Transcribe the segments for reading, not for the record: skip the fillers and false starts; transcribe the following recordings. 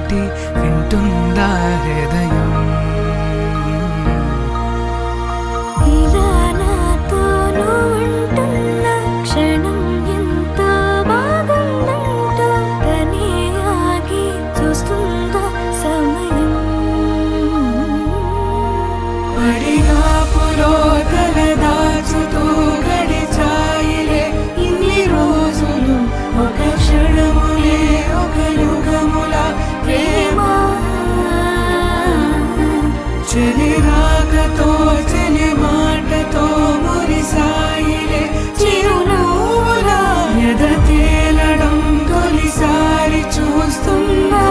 మాటి వింటుందా హృదయం. ఇలా నాతో నువ్వుంటున్న క్షణం ఎంతో బాగుందంటూ తనే ఆగి చూస్తుందా సమయం. పడిగాపులో తల దాచుతూ గడిచాయిలే ఇన్ని రోజులు, ఒక క్షణములే ఒక యుగముల ప్రేమ. చెలి రాకతో చెలి మాటతో మురిసాయిలే చిరునవ్వుల ఎద తేలడం తొలిసారి చూస్తున్నా.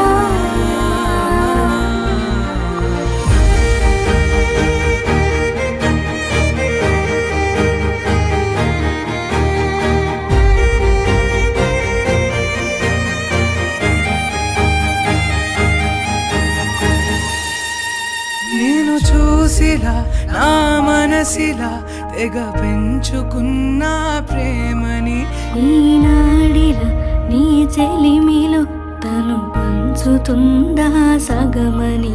నేను చూసిలా నా మనసిలా తెగ పెంచుకున్న ప్రేమని, ఈనాడిలా నీ చెలిమిలో తను పంచుతుందా సగమని.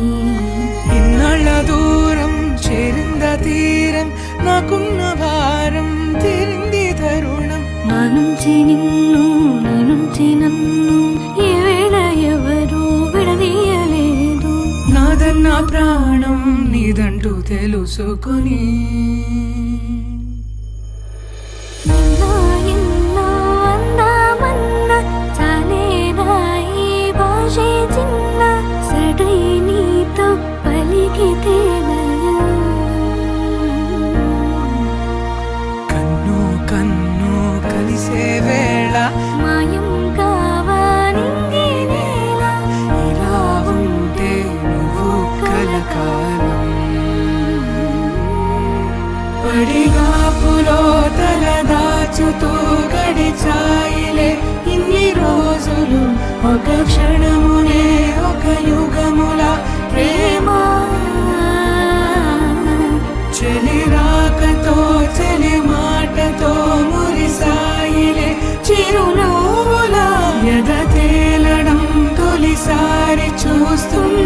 ఇన్నాళ్ళ దూరం చేరింద తీరం, నాకున్న భారం తీరింది తరుణం. నా నుంచి నిన్ను నీ నుంచి నన్ను ఈ వేళ ఎవరు విడదీయలేదు. నాదన్న ప్రాణం నీదంటూ తెలుసుకొని, ఎన్నో ఎన్నో అందామన్న చాలేనా ఈ భాషే చిన్న సడై నీతో పలికితే నయం. కన్ను కన్ను కలిసే వేళ మాయం కావాలింగి నేల. ఇలా ఉంటే నువ్వు కలకాలం. పడిగాపులో తల దాచుతూ గడిచాయిలే ఇన్ని రోజులు, ఒక క్షణమునే ఒక యుగముల ప్రేమ. చెలి రాకతో చెలి మాటతో మురిసాయిలే చిరునవ్వుల ఎద తేలడం తొలిసారి చూస్తున్నా.